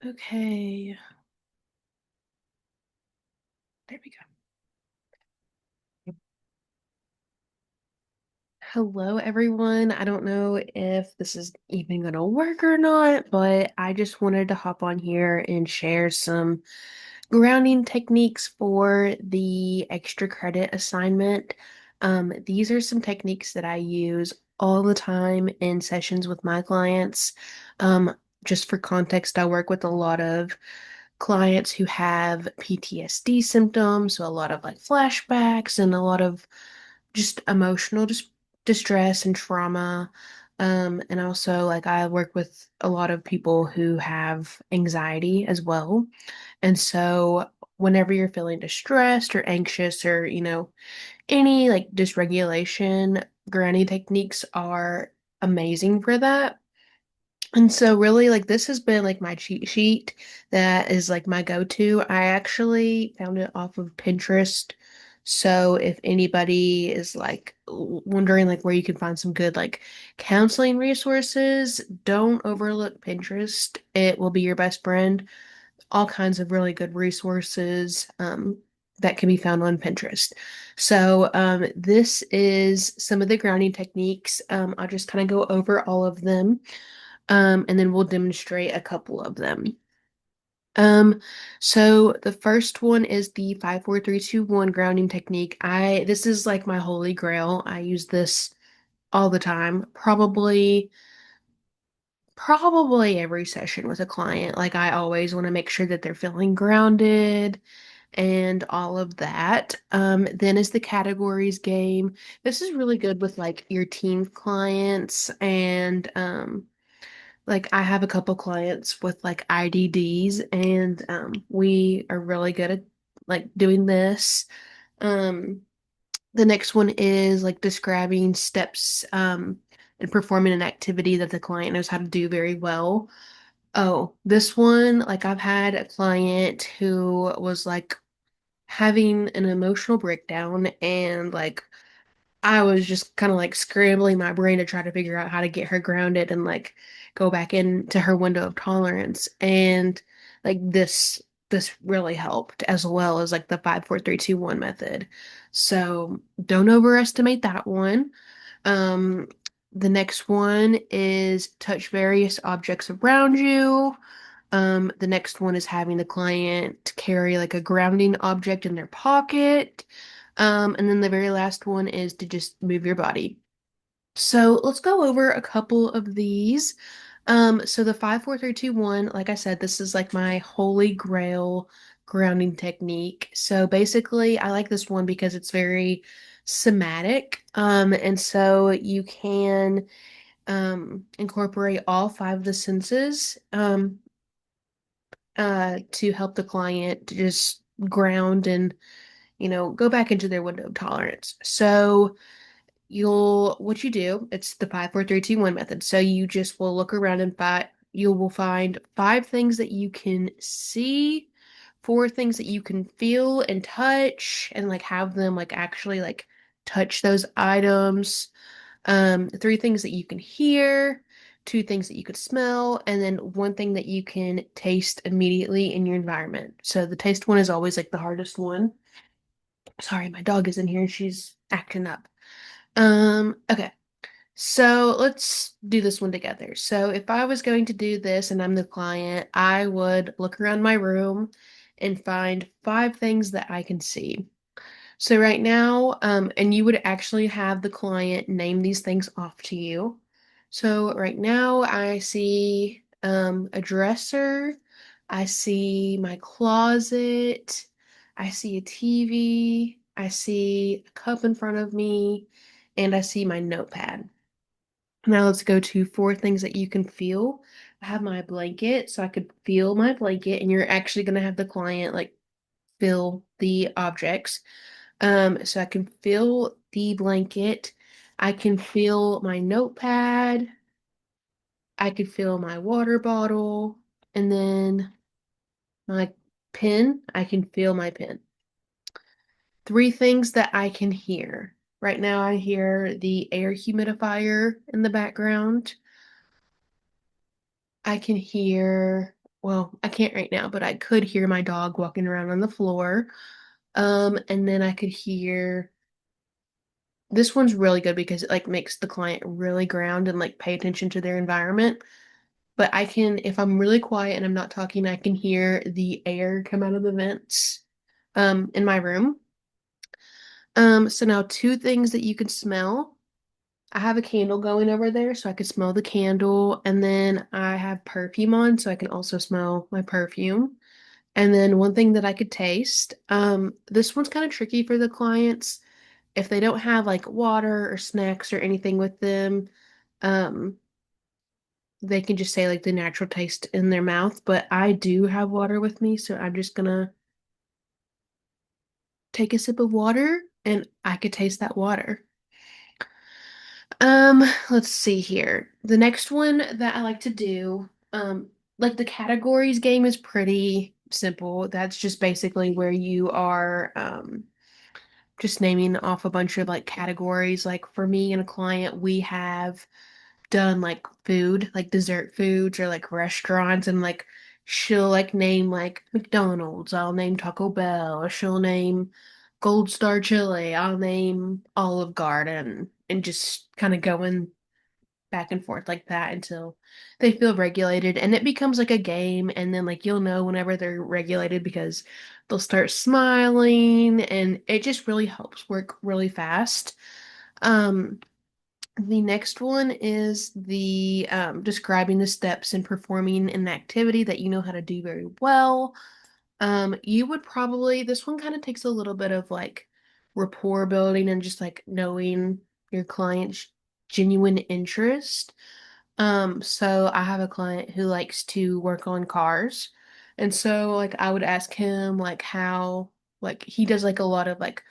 Okay, there we go. Hello, everyone. I don't know if this is even going to work or not, but I just wanted to hop on here and share some grounding techniques for the extra credit assignment. These are some techniques that I use all the time in sessions with my clients. Um, just for context, I work with a lot of clients who have PTSD symptoms, so a lot of like flashbacks and a lot of just emotional distress and trauma. And also like I work with a lot of people who have anxiety as well. And so whenever you're feeling distressed or anxious or, any like dysregulation, grounding techniques are amazing for that. And so really like this has been like my cheat sheet that is like my go-to. I actually found it off of Pinterest. So if anybody is like wondering like where you can find some good like counseling resources, don't overlook Pinterest. It will be your best friend. All kinds of really good resources that can be found on Pinterest. So this is some of the grounding techniques. I'll just kind of go over all of them and then we'll demonstrate a couple of them. Um, so the first one is the 5 4 3 2 1 grounding technique. This is like my holy grail. I use this all the time, probably every session with a client. Like I always want to make sure that they're feeling grounded and all of that. Then is the categories game. This is really good with like your teen clients and like I have a couple clients with like IDDs and we are really good at like doing this. Um the next one is like describing steps and performing an activity that the client knows how to do very well. Oh, this one, like I've had a client who was like having an emotional breakdown and like I was just kind of like scrambling my brain to try to figure out how to get her grounded and like go back into her window of tolerance. And like this really helped as well as like the 5 4 3 2 1 method. So don't overestimate that one. Um, the next one is touch various objects around you. The next one is having the client carry like a grounding object in their pocket. And then the very last one is to just move your body. So let's go over a couple of these. So the 5 4 3 2 1, like I said, this is like my holy grail grounding technique. So basically, I like this one because it's very somatic. And so you can incorporate all five of the senses. To help the client to just ground and, go back into their window of tolerance. So what you do, it's the 5 4 3 2 1 method. So you just will look around and you will find five things that you can see, four things that you can feel and touch, and like have them like actually like touch those items. Three things that you can hear, two things that you could smell, and then one thing that you can taste immediately in your environment. So the taste one is always like the hardest one. Sorry, my dog is in here and she's acting up. Okay. So let's do this one together. So if I was going to do this and I'm the client, I would look around my room and find five things that I can see. So right now, and you would actually have the client name these things off to you. So right now I see a dresser, I see my closet, I see a TV, I see a cup in front of me, and I see my notepad. Now let's go to four things that you can feel. I have my blanket, so I could feel my blanket, and you're actually gonna have the client like feel the objects. So I can feel the blanket. I can feel my notepad. I could feel my water bottle. And then my pen. I can feel my pen. Three things that I can hear. Right now, I hear the air humidifier in the background. I can hear. well, I can't right now, but I could hear my dog walking around on the floor. And then I could hear this one's really good because it like makes the client really ground and like pay attention to their environment. But I can, if I'm really quiet and I'm not talking, I can hear the air come out of the vents in my room. So now two things that you can smell. I have a candle going over there, so I could smell the candle, and then I have perfume on, so I can also smell my perfume. And then one thing that I could taste, this one's kind of tricky for the clients. If they don't have like water or snacks or anything with them, um, they can just say like the natural taste in their mouth. But I do have water with me, so I'm just gonna take a sip of water and I could taste that water. Let's see here. The next one that I like to do, like the categories game is pretty simple. That's just basically where you are just naming off a bunch of like categories. Like for me and a client, we have done like food, like dessert foods or like restaurants, and like she'll like name like McDonald's, I'll name Taco Bell, or she'll name Gold Star Chili, I'll name Olive Garden, and just kind of going back and forth like that until they feel regulated, and it becomes like a game, and then like you'll know whenever they're regulated because they'll start smiling, and it just really helps work really fast. Um, the next one is the describing the steps and performing an activity that you know how to do very well. You would probably, this one kind of takes a little bit of like rapport building and just like knowing your client's genuine interest. So I have a client who likes to work on cars. And so like I would ask him like how like he does like a lot of like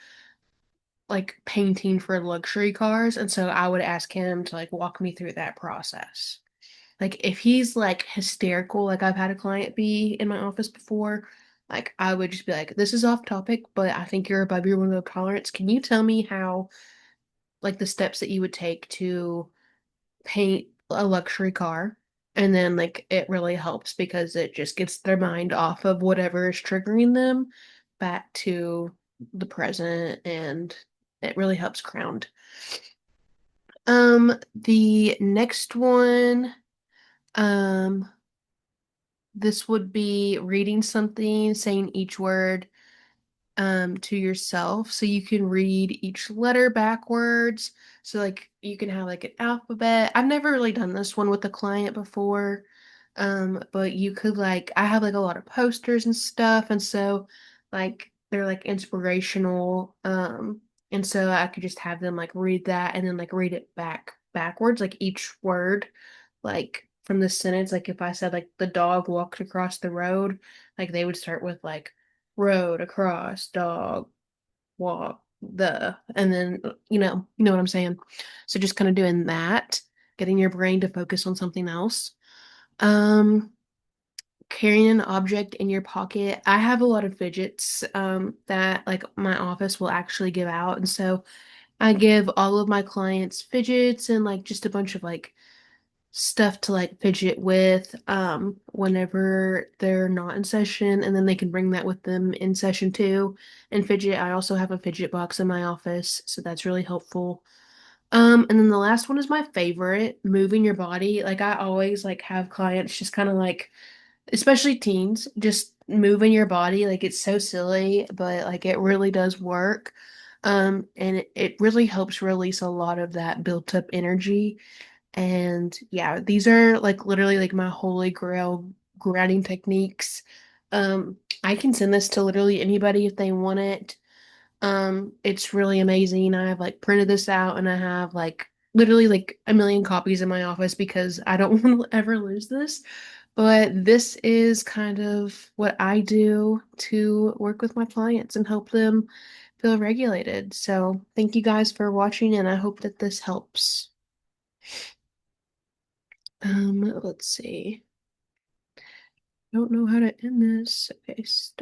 painting for luxury cars, and so I would ask him to like walk me through that process. Like if he's like hysterical, like I've had a client be in my office before, like I would just be like, "This is off topic, but I think you're above your window of tolerance. Can you tell me how like the steps that you would take to paint a luxury car?" And then like it really helps because it just gets their mind off of whatever is triggering them back to the present, and it really helps ground. The next one, um, this would be reading something, saying each word to yourself so you can read each letter backwards. So like you can have like an alphabet. I've never really done this one with a client before. But you could like I have like a lot of posters and stuff, and so like they're like inspirational. And so I could just have them like read that and then like read it backwards, like each word, like from the sentence. Like if I said like the dog walked across the road, like they would start with like road across, dog, walk, and then you know what I'm saying. So just kind of doing that, getting your brain to focus on something else. Um, Carrying an object in your pocket. I have a lot of fidgets that like my office will actually give out, and so I give all of my clients fidgets and like just a bunch of like stuff to like fidget with whenever they're not in session, and then they can bring that with them in session too and fidget. I also have a fidget box in my office, so that's really helpful. And then the last one is my favorite, moving your body. Like I always like have clients just kind of like, especially teens, just moving your body. Like it's so silly, but like it really does work. And it really helps release a lot of that built up energy. And yeah, these are like literally like my holy grail grounding techniques. I can send this to literally anybody if they want it. It's really amazing. I have like printed this out and I have like literally like a million copies in my office because I don't want to ever lose this. But this is kind of what I do to work with my clients and help them feel regulated. So thank you guys for watching, and I hope that this helps. Let's see. Don't know how to end this. Okay, stop.